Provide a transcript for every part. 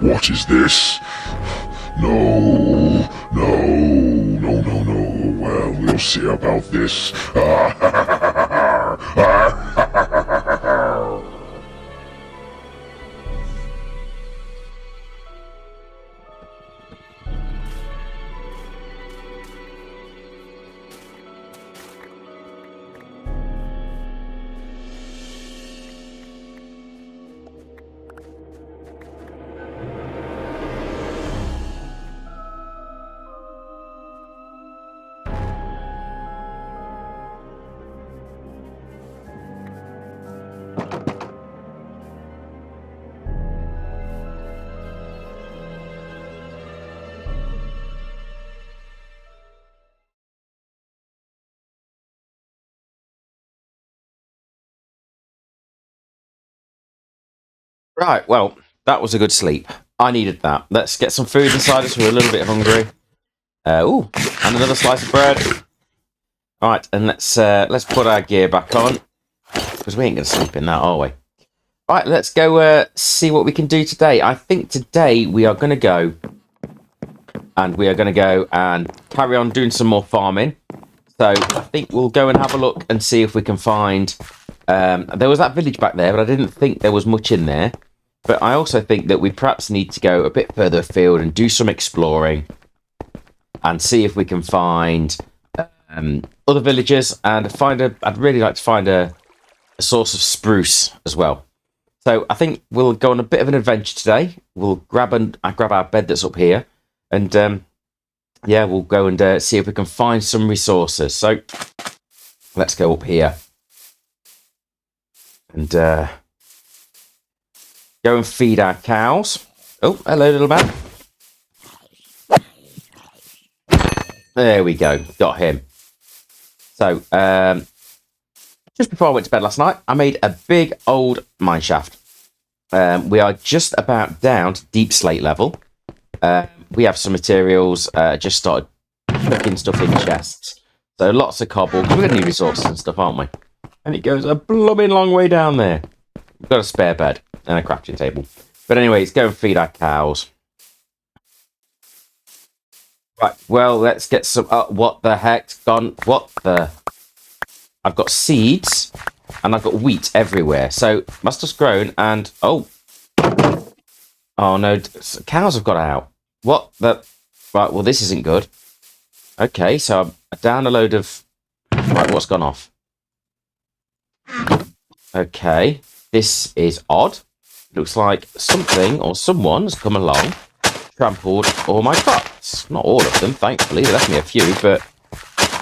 What is this? No, no, no, no, no. Well, we'll see about this. Right, well, that was a good sleep. I needed that. Let's get some food inside us. We're a little bit hungry. Ooh, and another slice of bread. All right, and let's put our gear back on, because we ain't going to sleep in that, are we? All right, let's go see what we can do today. I think today we are going to go and carry on doing some more farming. So I think we'll go and have a look and see if we can find... there was that village back there, but I didn't think there was much in there. But I also think that we perhaps need to go a bit further afield and do some exploring and see if we can find other villages and I'd really like to find a source of spruce as well. So I think we'll go on a bit of an adventure today. We'll grab our bed that's up here, and yeah, we'll go and see if we can find some resources. So let's go up here and go and feed our cows. Oh, hello, little man. There we go. Got him. So, just before I went to bed last night, I made a big old mine shaft. We are just about down to deep slate level. We have some materials. Just started putting stuff in chests. So lots of cobble. We're going to need resources and stuff, aren't we? And it goes a blooming long way down there. We've got a spare bed and a crafting table. But anyway, let's go and feed our cows. Right, well, let's get some... what the heck's gone? What the... I've got seeds and I've got wheat everywhere. So, my stuff's grown and... Oh no, cows have got out. What the... Right, well, this isn't good. Okay, so I'm down a load of... Right, what's gone off? Okay, this is odd. Looks like something or someone has come along, trampled all my crops. Not all of them, thankfully. They left me a few, but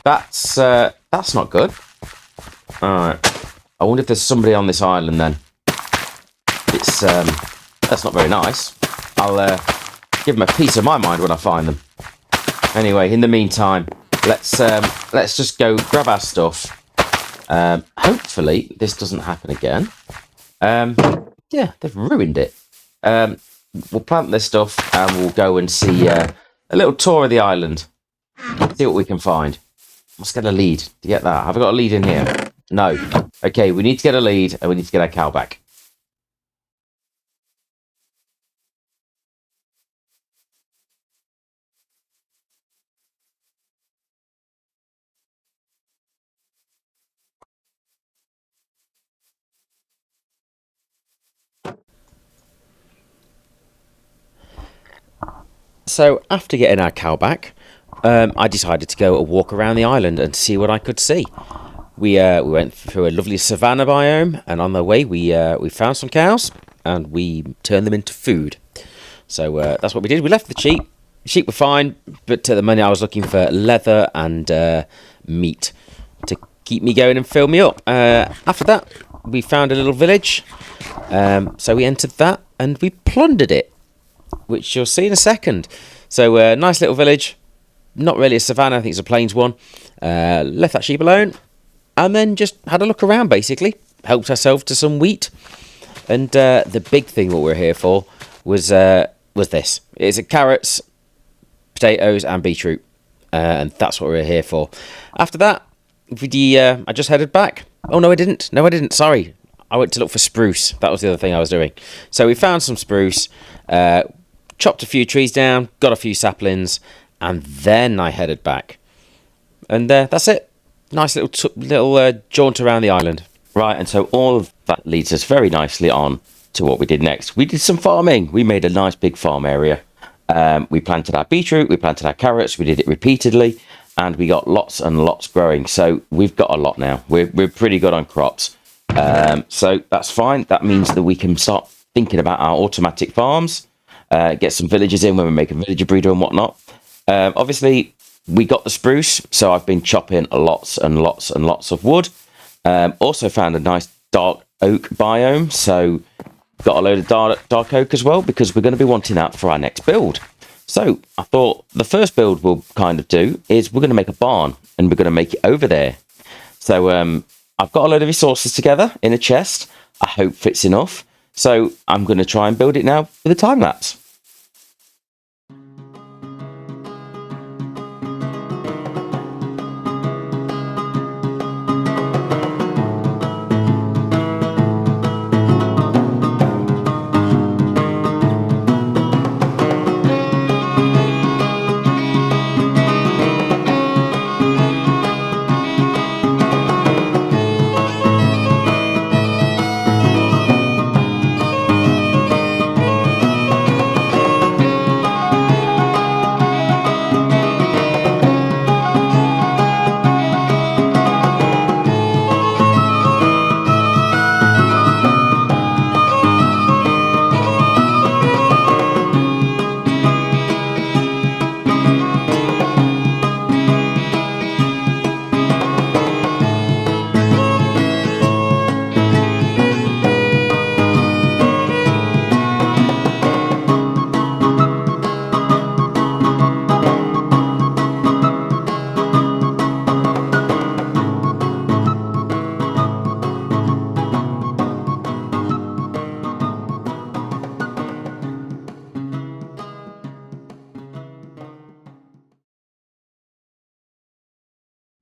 that's not good. Alright. I wonder if there's somebody on this island then. It's that's not very nice. I'll give them a piece of my mind when I find them. Anyway, in the meantime, let's just go grab our stuff. Hopefully this doesn't happen again. Yeah, they've ruined it. We'll plant this stuff and we'll go and see a little tour of the island. See what we can find. Let's get a lead to get that. Have I got a lead in here? No. Okay, we need to get a lead and we need to get our cow back. So after getting our cow back, I decided to go a walk around the island and see what I could see. We went through a lovely savanna biome, and on the way we found some cows and we turned them into food. So that's what we did. We left the sheep. Sheep were fine, but the money I was looking for leather and meat to keep me going and fill me up. After that, we found a little village. So we entered that and we plundered it, which you'll see in a second. So nice little village. Not really a savannah, I think it's a plains one. Left that sheep alone. And then just had a look around, basically. Helped ourselves to some wheat. And the big thing what we're here for was this. It's carrots, potatoes and beetroot. And that's what we're here for. After that, I just headed back. Oh, no, I didn't. No, I didn't. Sorry. I went to look for spruce. That was the other thing I was doing. So we found some spruce. chopped a few trees down, got a few saplings, and then I headed back. And that's it. Nice little jaunt around the island. Right, and so all of that leads us very nicely on to what we did next. We did some farming. We made a nice big farm area. We planted our beetroot, we planted our carrots, we did it repeatedly, and we got lots and lots growing. So we've got a lot now. We're pretty good on crops. So that's fine. That means that we can start thinking about our automatic farms, get some villagers in when we make a villager breeder and whatnot. Obviously, we got the spruce, so I've been chopping lots and lots and lots of wood. Also found a nice dark oak biome, so got a load of dark oak as well, because we're going to be wanting that for our next build. So I thought the first build we'll kind of do is we're going to make a barn, and we're going to make it over there. So I've got a load of resources together in a chest. I hope fits enough. So I'm going to try and build it now with a time lapse.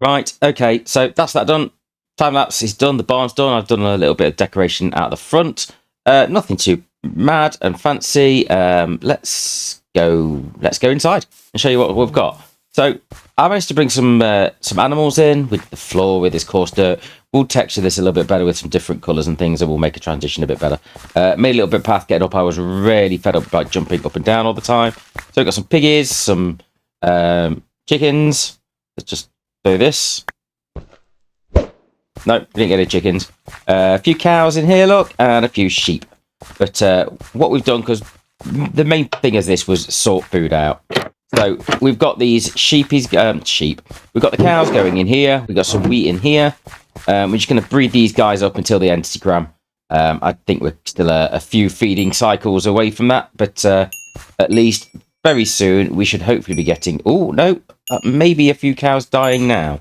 Right, okay, so that's that done. Time lapse is done, the barn's done. I've done a little bit of decoration out the front. Nothing too mad and fancy. Let's go inside and show you what we've got. So I managed to bring some animals in with the floor, with this coarse dirt. We'll texture this a little bit better with some different colours and things, and we'll make a transition a bit better. Made a little bit of path getting up. I was really fed up by jumping up and down all the time. So we've got some piggies, some chickens. Let's just do this. No, we didn't get any chickens. A few cows in here, look, and a few sheep. But what we've done, because the main thing of this was sort food out. So we've got these sheep. We've got the cows going in here. We've got some wheat in here. We're just going to breed these guys up until the entigram. I think we're still a few feeding cycles away from that, but at least very soon we should hopefully be getting. Oh no, maybe a few cows dying now.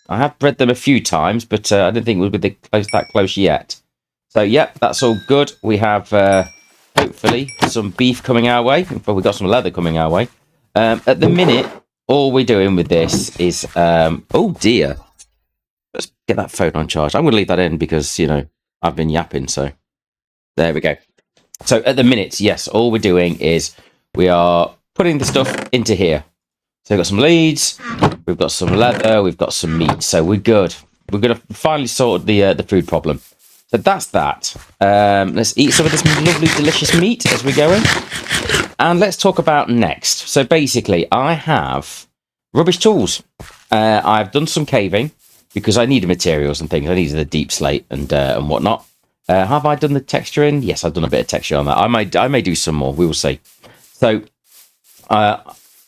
I have bred them a few times, but I don't think we'll be that close yet. So yeah, that's all good. We have hopefully some beef coming our way. Well, we've got some leather coming our way. At the minute, all we're doing with this is oh dear. Let's get that phone on charge. I'm going to leave that in because, you know, I've been yapping. So there we go. So at the minute, yes, all we're doing is we are putting the stuff into here. So we've got some leads, we've got some leather, we've got some meat. So we're good. We're going to finally sort the food problem. So that's that. Let's eat some of this lovely, delicious meat as we're going. And let's talk about next. So basically, I have rubbish tools. I've done some caving because I needed materials and things. I needed a deep slate and whatnot. Have I done the texturing? Yes, I've done a bit of texture on that. I may do some more. We will see. So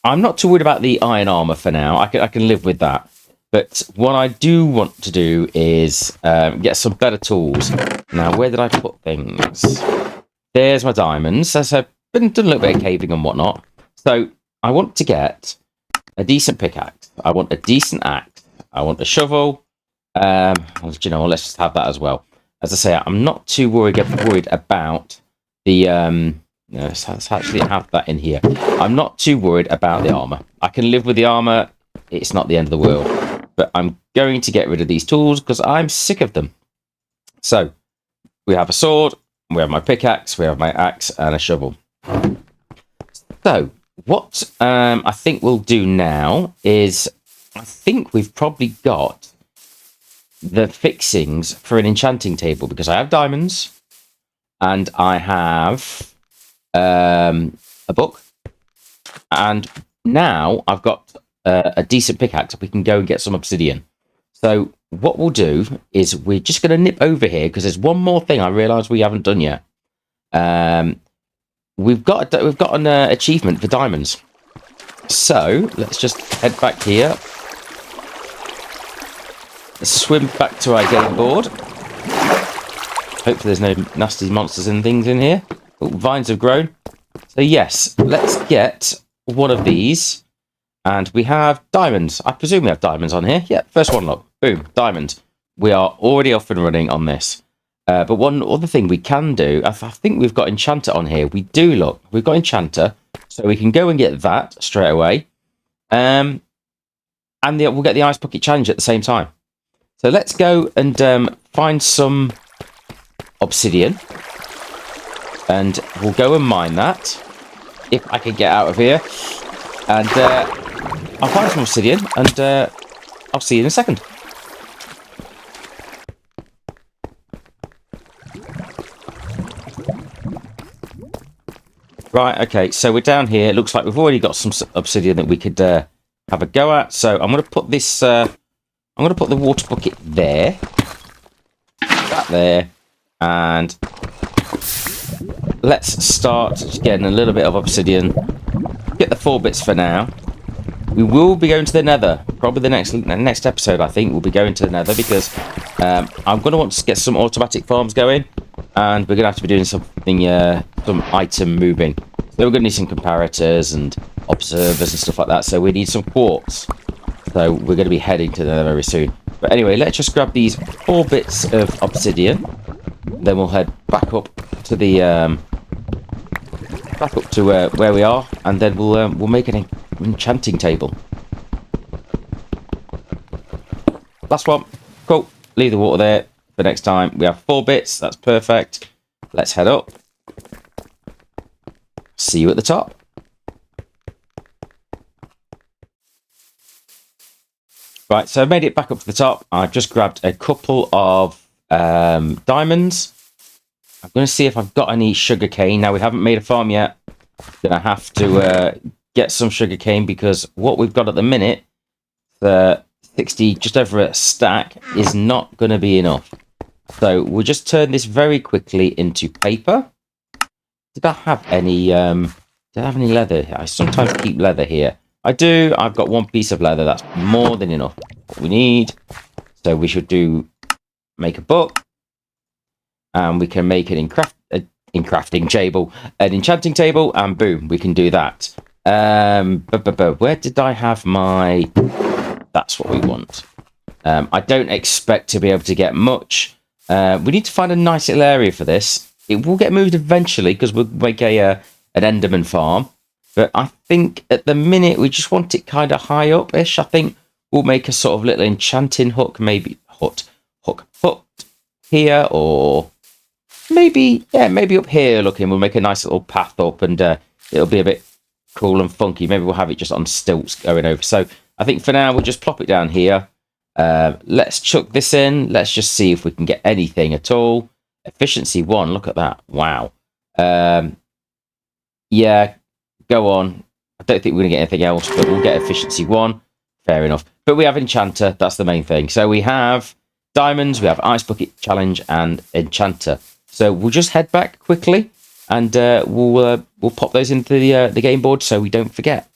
I'm not too worried about the iron armor for now. I can live with that. But what I do want to do is get some better tools. Now, where did I put things? There's my diamonds. As I've done a little bit of caving and whatnot. So I want to get a decent pickaxe. I want a decent axe. I want a shovel. You know, let's just have that as well. As I say, I'm not too worried about the... let's actually have that in here. I'm not too worried about the armor. I can live with the armor. It's not the end of the world. But I'm going to get rid of these tools because I'm sick of them. So we have a sword, we have my pickaxe, we have my axe, and a shovel. So, what I think we'll do now is, I think we've probably got the fixings for an enchanting table, because I have diamonds and I have a book, and now I've got a decent pickaxe. We can go and get some obsidian. So what we'll do is we're just going to nip over here, because there's one more thing I realise we haven't done yet. We've got an achievement for diamonds. So let's just head back here. Let's swim back to our game board. Hopefully there's no nasty monsters and things in here. Oh, vines have grown. So yes, let's get one of these. And we have diamonds. I presume we have diamonds on here. Yeah, first one, look. Boom, diamond. We are already off and running on this. But one other thing we can do, I think we've got enchanter on here. We do, look. We've got enchanter. So we can go and get that straight away. And we'll get the ice bucket challenge at the same time. So let's go and find some obsidian. And we'll go and mine that. If I can get out of here. And I'll find some obsidian. And I'll see you in a second. Right, okay. So we're down here. It looks like we've already got some obsidian that we could have a go at. So I'm going to put this... I'm going to put the water bucket there. That there. And let's start just getting a little bit of obsidian. Get the 4 bits for now. We will be going to the nether. Probably the next episode, I think, we'll be going to the nether, because I'm going to want to get some automatic farms going. And we're going to have to be doing something, some item moving. So we're going to need some comparators and observers and stuff like that. So we need some quartz. So we're going to be heading to there very soon. But anyway, let's just grab these 4 bits of obsidian. Then we'll head back up to the where we are, and then we'll make an enchanting table. Last one. Cool. Leave the water there for next time. We have 4 bits. That's perfect. Let's head up. See you at the top. Right, so I've made it back up to the top. I've just grabbed a couple of diamonds. I'm going to see if I've got any sugarcane. Now, we haven't made a farm yet. Going to have to get some sugarcane, because what we've got at the minute, the 60, just over a stack, is not going to be enough. So we'll just turn this very quickly into paper. Did I have any leather? I sometimes keep leather here. I do. I've got 1 piece of leather. That's more than enough. What we need. So we should make a book. And we can make an enchanting table. And boom, we can do that. Where did I have my... That's what we want. I don't expect to be able to get much. We need to find a nice little area for this. It will get moved eventually, because we'll make an Enderman farm. But I think at the minute we just want it kind of high up-ish. I think we'll make a sort of little enchanting hook, maybe hook here, or maybe up here looking. We'll make a nice little path up, and it'll be a bit cool and funky. Maybe we'll have it just on stilts going over. So I think for now we'll just plop it down here. Let's chuck this in. Let's just see if we can get anything at all. Efficiency 1, look at that. Wow. Yeah, go on. I don't think we're going to get anything else, but we'll get efficiency 1. Fair enough. But we have enchanter. That's the main thing. So we have diamonds, we have ice bucket challenge, and enchanter. So we'll just head back quickly, and we'll pop those into the game board so we don't forget.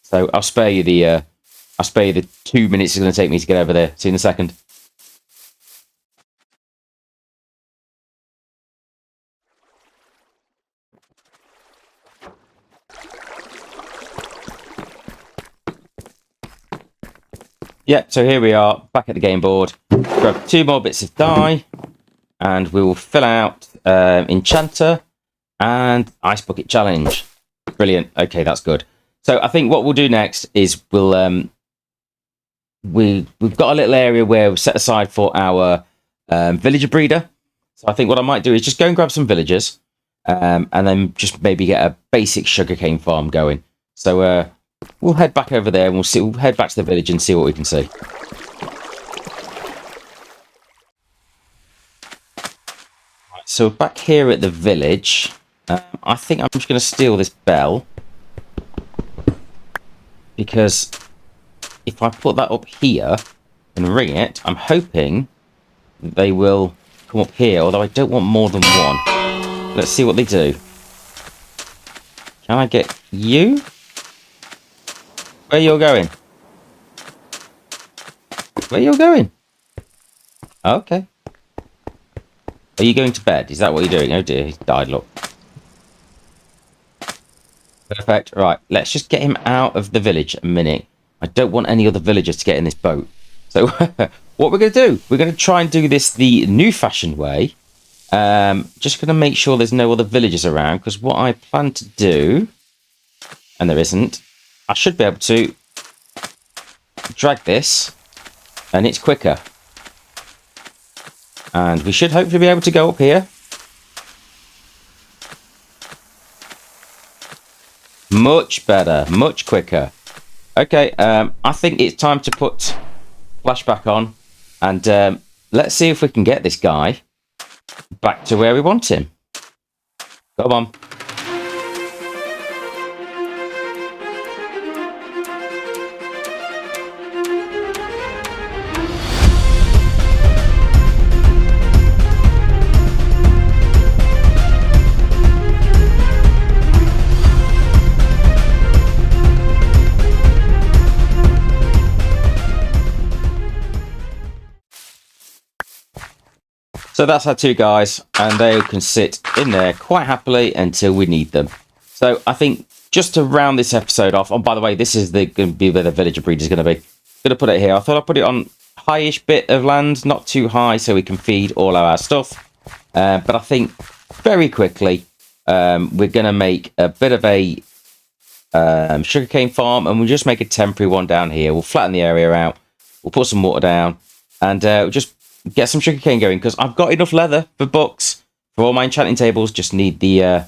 So I'll spare you the 2 minutes it's going to take me to get over there. See you in a second. Yeah, so here we are, back at the game board. Grab 2 more bits of dye, and we will fill out enchanter and ice bucket challenge. Brilliant. Okay, that's good. So I think what we'll do next is we've got a little area where we've set aside for our villager breeder. So I think what I might do is just go and grab some villagers, and then just maybe get a basic sugarcane farm going. So we'll head back over there and we'll head back to the village and see what we can see. Right, so back here at the village, I think I'm just going to steal this bell, because if I put that up here and ring it, I'm hoping they will come up here, although I don't want more than one. Let's see what they do. Can I get you? Where you're going? Where you're going? Okay. Are you going to bed? Is that what you're doing? Oh dear, he's died, look. Perfect. Right, let's just get him out of the village a minute. I don't want any other villagers to get in this boat. So what we're going to do, we're going to try and do this the new-fashioned way. Just going to make sure there's no other villagers around, because what I plan to do, and there isn't, I should be able to drag this, and it's quicker. And we should hopefully be able to go up here. Much better, much quicker. Okay, I think it's time to put flashback on, and let's see if we can get this guy back to where we want him. Come on. So that's our two guys, and they can sit in there quite happily until we need them. So I think just to round this episode off, and by the way, this is going to be where the villager breed is going to be. Going to put it here. I thought I'd put it on high-ish bit of land, not too high, so we can feed all of our stuff. But I think very quickly we're going to make a bit of a sugarcane farm, and we'll just make a temporary one down here. We'll flatten the area out. We'll put some water down, and we'll just get some sugarcane going, because I've got enough leather for books for all my enchanting tables. Just need the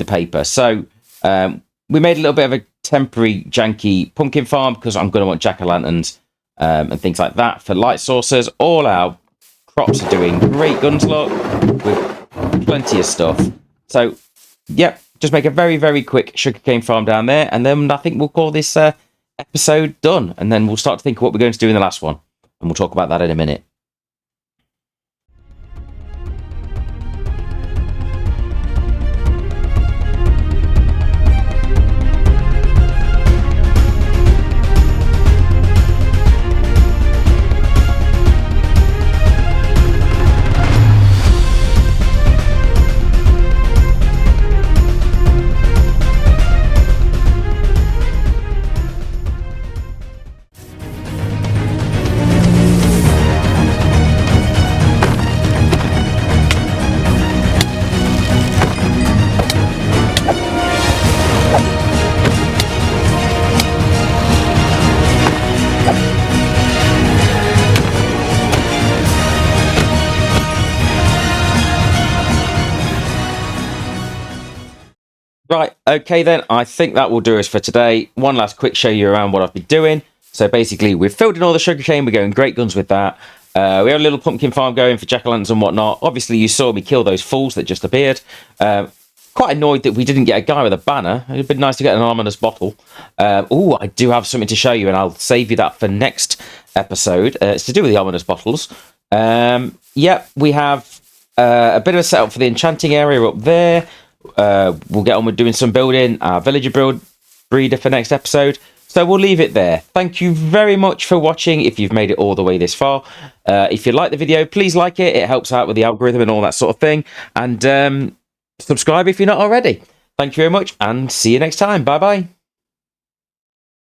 paper. So we made a little bit of a temporary janky pumpkin farm, because I'm going to want jack-o'-lanterns and things like that for light sources. All our crops are doing great guns, look, with plenty of stuff. So yep, just make a very, very quick sugarcane farm down there, and then I think we'll call this episode done, and then we'll start to think of what we're going to do in the last one, and we'll talk about that in a minute. Right, okay then, I think that will do us for today. One last quick show you around what I've been doing. So basically, we've filled in all the sugarcane, we're going great guns with that. We have a little pumpkin farm going for jack-o'-lanterns and whatnot. Obviously, you saw me kill those fools that just appeared. Quite annoyed that we didn't get a guy with a banner. It would have been nice to get an ominous bottle. Oh, I do have something to show you, and I'll save you that for next episode. It's to do with the ominous bottles. Yep, we have a bit of a setup for the enchanting area up there. We'll get on with doing some building, our villager breeder for next episode. So we'll leave it there. Thank you very much for watching, if you've made it all the way this far. If you like the video, please like it. It helps out with the algorithm and all that sort of thing. And subscribe if you're not already. Thank you very much, and see you next time. Bye-bye.